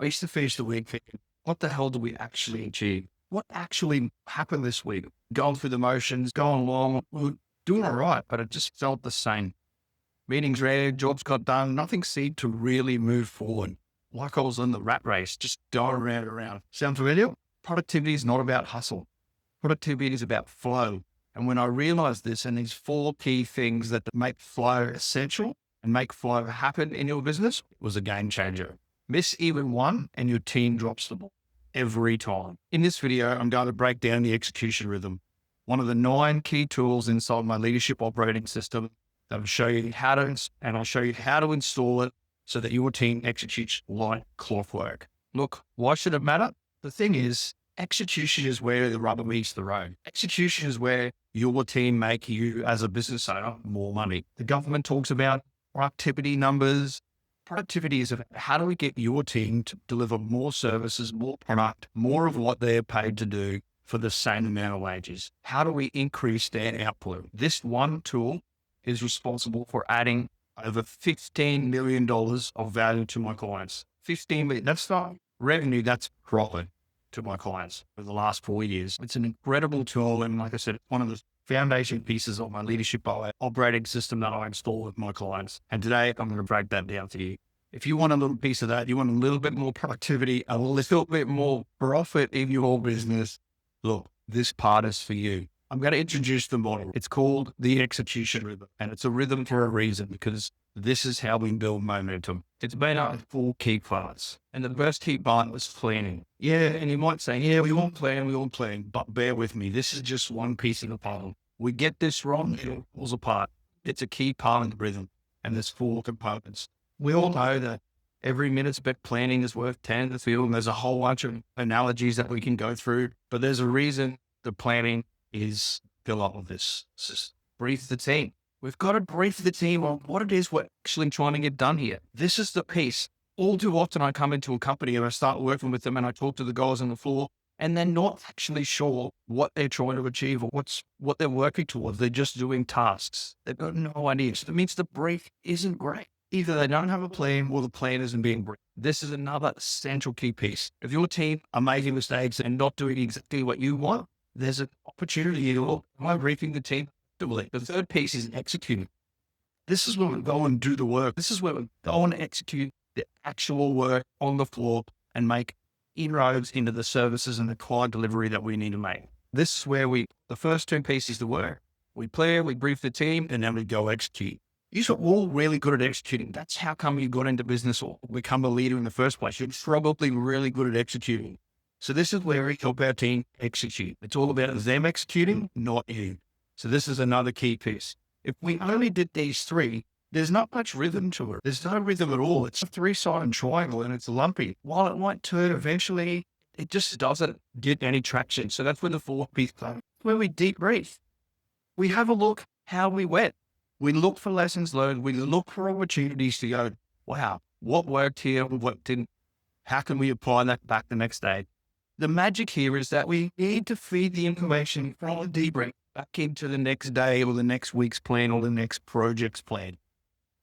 I used to finish the week thinking, what the hell do we actually achieve? What actually happened this week? Going through the motions, going along, we were doing all right, but it just felt the same. Meetings ran, jobs got done, nothing seemed to really move forward. Like I was in the rat race, just going around and around. Sound familiar? Productivity is not about hustle. Productivity is about flow. And when I realized this and these four key things that make flow essential and make flow happen in your business, it was a game changer. Miss even one and your team drops the ball every time. In this video, I'm going to break down the execution rhythm, one of the 9 key tools inside my leadership operating system that will show you how to, and I'll show you how to install it so that your team executes like clockwork. Look, why should it matter? The thing is, execution is where the rubber meets the road. Execution is where your team make you as a business owner more money. The government talks about productivity numbers. Productivity is about how do we get your team to deliver more services, more product, more of what they're paid to do for the same amount of wages. How do we increase their output? This one tool is responsible for adding over $15 million of value to my clients. 15 million, that's not revenue, that's profit to my clients for the last 4 years. It's an incredible tool. And like I said, it's one of the foundation pieces of my leadership operating system that I install with my clients. And today I'm going to break that down to you. If you want a little piece of that, you want a little bit more productivity, a little bit more profit in your business, look, this part is for you. I'm going to introduce the model. It's called the execution rhythm, and it's a rhythm for a reason because this is how we build momentum. It's made up of 4 key parts, and the first key part was planning. Yeah, and you might say, yeah, we won't plan, but bear with me. This is just one piece of the puzzle. We get this wrong, it falls apart. It's a key part of the rhythm, and there's 4 components. We all know that every minute spent planning is worth 10 in the field, and there's a whole bunch of analogies that we can go through, but there's a reason the planning is fill up with this. Just brief the team. We've got to brief the team on what it is we're actually trying to get done here. This is the piece. All too often I come into a company and I start working with them and I talk to the guys on the floor and they're not actually sure what they're trying to achieve or what they're working towards. They're just doing tasks. They've got no idea. So that means the brief isn't great. Either they don't have a plan or the plan isn't being briefed. This is another essential key piece. If your team are making mistakes and not doing exactly what you want, there's an opportunity here. Look, am I briefing the team? The third piece is executing. This is where we go and do the work. This is where we go and execute the actual work on the floor and make inroads into the services and the client delivery that we need to make. This is where the first 2 pieces the work. We plan, we brief the team, and then we go execute. You're all really good at executing. That's how come you got into business or become a leader in the first place. You're probably really good at executing. So this is where we help our team execute. It's all about them executing, not you. So this is another key piece. If we only did these 3, there's not much rhythm to it. There's no rhythm at all. It's a 3-sided triangle and it's lumpy. While it might turn eventually, it just doesn't get any traction. So that's where the 4th piece comes. Where we debrief. We have a look how we went. We look for lessons learned. We look for opportunities to go, wow, what worked here? What didn't? How can we apply that back the next day? The magic here is that we need to feed the information from the debrief back into the next day or the next week's plan or the next project's plan.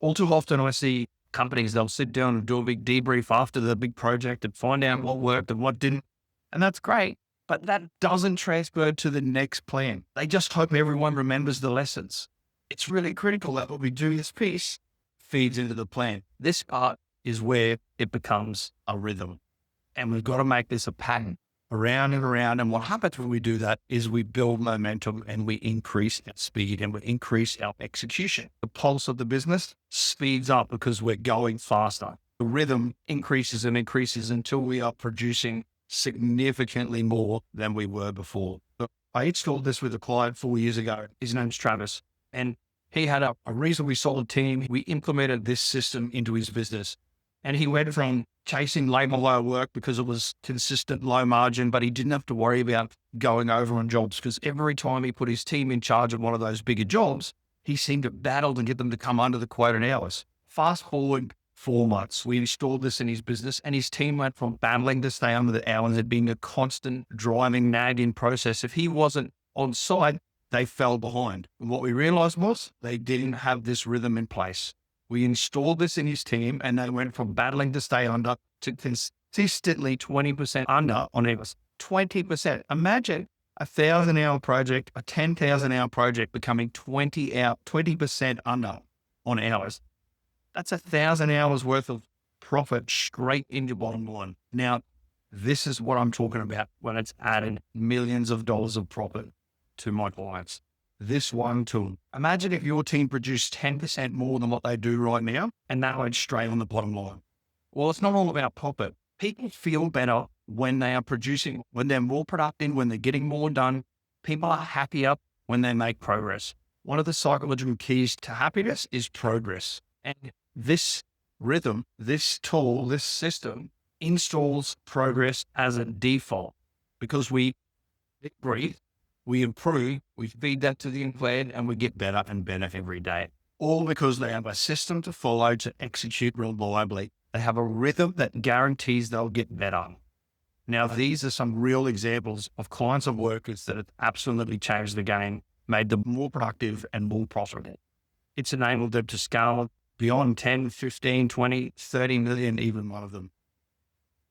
All too often I see companies, they'll sit down and do a big debrief after the big project and find out what worked and what didn't. And that's great, but that doesn't transfer to the next plan. They just hope everyone remembers the lessons. It's really critical that what we do this piece feeds into the plan. This part is where it becomes a rhythm. And we've got to make this a pattern around and around. And what happens when we do that is we build momentum and we increase our speed and we increase our execution. The pulse of the business speeds up because we're going faster. The rhythm increases and increases until we are producing significantly more than we were before. But I installed this with a client 4 years ago. His name's Travis. And he had a reasonably solid team. We implemented this system into his business. And he went from chasing low work because it was consistent low margin, but he didn't have to worry about going over on jobs because every time he put his team in charge of one of those bigger jobs, he seemed to battle to get them to come under the quoted hours. Fast forward 4 months, we installed this in his business and his team went from battling to stay under the hours and being a constant driving, nagging process. If he wasn't on site, they fell behind. And what we realized was they didn't have this rhythm in place. We installed this in his team and they went from battling to stay under to consistently 20% under on hours. 20%. Imagine a 1,000-hour project, a 10,000-hour project becoming 20% under on hours. That's 1,000 hours worth of profit straight into your bottom line. Now, this is what I'm talking about when it's adding millions of dollars of profit to my clients. This one tool. Imagine if your team produced 10% more than what they do right now, and that went straight on the bottom line. Well, it's not all about profit. People feel better when they are producing, when they're more productive, when they're getting more done. People are happier when they make progress. One of the psychological keys to happiness is progress. And this rhythm, this tool, this system installs progress as a default because we breathe, we improve, we feed that to the implant, and we get better and better every day. All because they have a system to follow to execute reliably. They have a rhythm that guarantees they'll get better. Now, these are some real examples of clients of workers that have absolutely changed the game, made them more productive and more profitable. It's enabled them to scale beyond 10, 15, 20, 30 million, even one of them.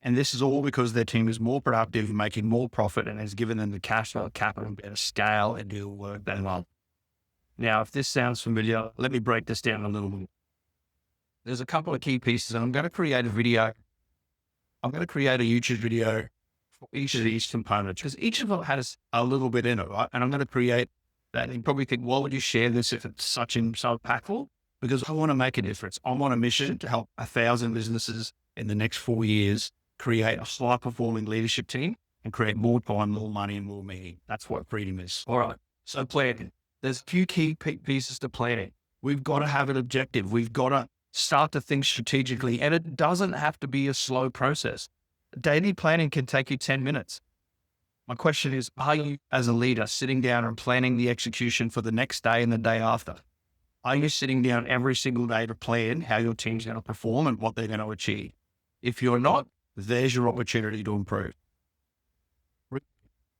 And this is all because their team is more productive, making more profit, and has given them the cash flow, capital, better scale and do the work they love. Now, if this sounds familiar, let me break this down a little bit. There's a couple of key pieces, and I'm going to create a video. I'm going to create a YouTube video for each of these components because each of them has a little bit in it, right? And I'm going to create that. And you probably think, why would you share this if it's so impactful? Because I want to make a difference. I'm on a mission to help 1,000 businesses in the next 4 years create a high-performing leadership team and create more time, more money, and more meaning. That's what freedom is. All right. So planning. There's a few key pieces to planning. We've got to have an objective. We've got to start to think strategically, and it doesn't have to be a slow process. Daily planning can take you 10 minutes. My question is, are you as a leader sitting down and planning the execution for the next day and the day after? Are you sitting down every single day to plan how your team's going to perform and what they're going to achieve? If you're not, there's your opportunity to improve.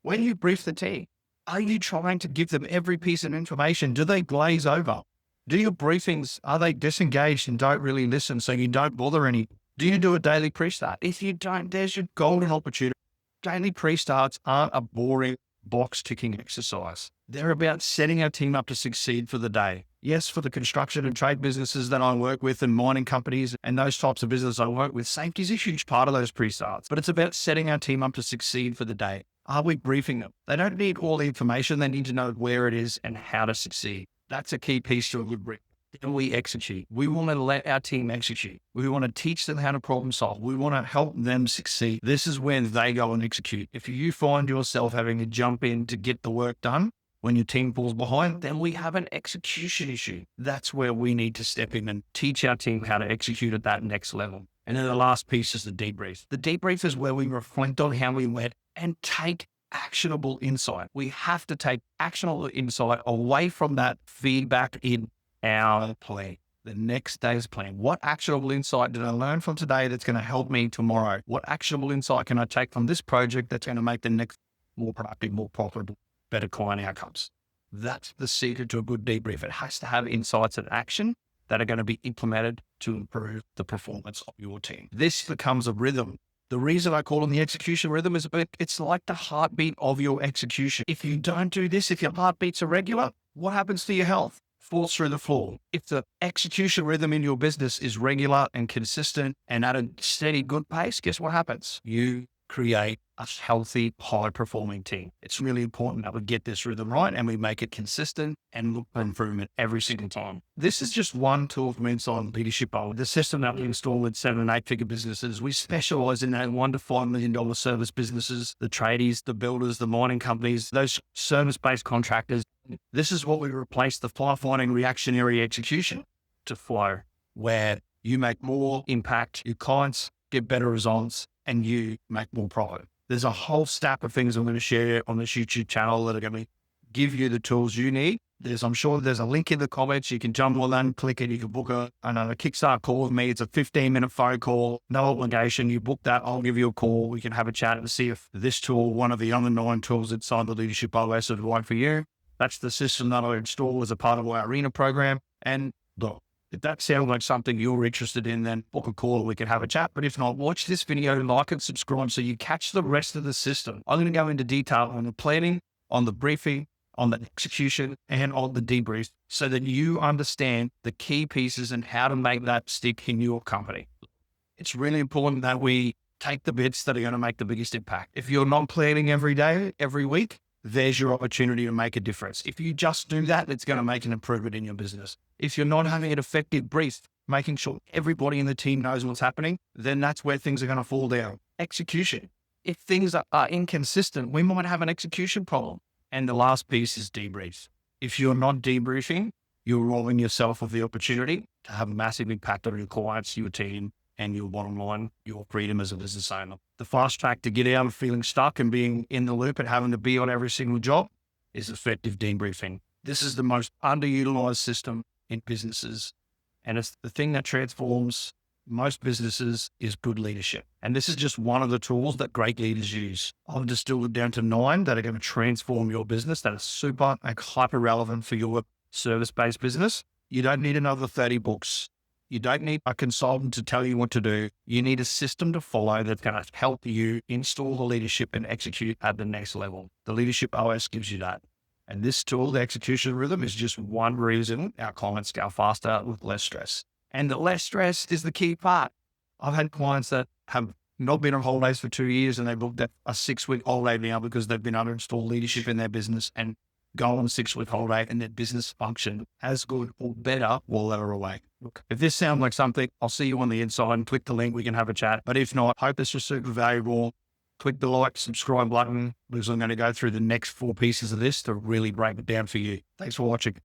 When you brief the team, are you trying to give them every piece of information? Do they glaze over? Do your briefings, are they disengaged and don't really listen so you don't bother any? Do you do a daily pre-start? If you don't, there's your golden opportunity. Daily pre-starts aren't a boring box-ticking exercise. They're about setting our team up to succeed for the day. Yes, for the construction and trade businesses that I work with and mining companies and those types of businesses I work with, safety is a huge part of those pre-starts, but it's about setting our team up to succeed for the day. Are we briefing them? They don't need all the information. They need to know where it is and how to succeed. That's a key piece to a good brief. Then we execute. We want to let our team execute. We want to teach them how to problem solve. We want to help them succeed. This is when they go and execute. If you find yourself having to jump in to get the work done when your team falls behind, then we have an execution issue. That's where we need to step in and teach our team how to execute at that next level. And then the last piece is the debrief. The debrief is where we reflect on how we went and take actionable insight. We have to take actionable insight away from that feedback in our plan, the next day's plan. What actionable insight did I learn from today that's going to help me tomorrow? What actionable insight can I take from this project that's going to make the next more productive, more profitable, better client outcomes? That's the secret to a good debrief. It has to have insights and action that are going to be implemented to improve the performance of your team. This becomes a rhythm. The reason I call it the execution rhythm is it's like the heartbeat of your execution. If you don't do this, if your heartbeats are regular, what happens to your health? Falls through the floor. If the execution rhythm in your business is regular and consistent and at a steady, good pace, guess what happens? You create a healthy, high-performing team. It's really important that we get this rhythm right and we make it consistent and look for improvement every single time. This is just one tool from inside Leadership Bowl. The system that we install in 7 and 8 figure businesses. We specialize in that $1 to $5 million service businesses, the tradies, the builders, the mining companies, those service-based contractors. This is what we replace the firefighting reactionary execution to flow, where you make more impact, your clients get better results, and you make more profit. There's a whole stack of things I'm going to share on this YouTube channel that are going to give you the tools you need. I'm sure there's a link in the comments. You can jump on that and click it. You can book a Kickstart call with me. It's a 15-minute phone call, no obligation. You book that, I'll give you a call. We can have a chat and see if this tool, one of the other 9 tools inside the Leadership OS, is right for you. That's the system that I install as a part of our arena program. And look, If that sounds like something you're interested in, then book a call and we can have a chat. But if not, watch this video, like and subscribe so you catch the rest of the system. I'm going to go into detail on the planning, on the briefing, on the execution, and on the debrief so that you understand the key pieces and how to make that stick in your company. It's really important that we take the bits that are going to make the biggest impact. If you're not planning every day, every week, there's your opportunity to make a difference. If you just do that, it's going to make an improvement in your business. If you're not having an effective brief, making sure everybody in the team knows what's happening, then that's where things are going to fall down. Execution. If things are inconsistent, we might have an execution problem. And the last piece is debrief. If you're not debriefing, you're robbing yourself of the opportunity to have a massive impact on your clients, your team, and your bottom line, your freedom as a business owner. The fast track to get out of feeling stuck and being in the loop and having to be on every single job is effective debriefing. This is the most underutilized system in businesses. And it's the thing that transforms most businesses is good leadership. And this is just one of the tools that great leaders use. I've distilled it down to 9 that are going to transform your business, that are super and hyper relevant for your service-based business. You don't need another 30 books. You don't need a consultant to tell you what to do. You need a system to follow that's going to help you install the leadership and execute at the next level. The Leadership OS gives you that. And this tool, the execution rhythm, is just one reason our clients scale faster with less stress. And the less stress is the key part. I've had clients that have not been on holidays for 2 years and they've booked a 6-week holiday now because they've been able to install leadership in their business and go on a 6-week holiday and their business function as good or better while they're away. Look, if this sounds like something, I'll see you on the inside and click the link. We can have a chat. But if not, hope this was super valuable. Click the like, subscribe button because I'm going to go through the next 4 pieces of this to really break it down for you. Thanks for watching.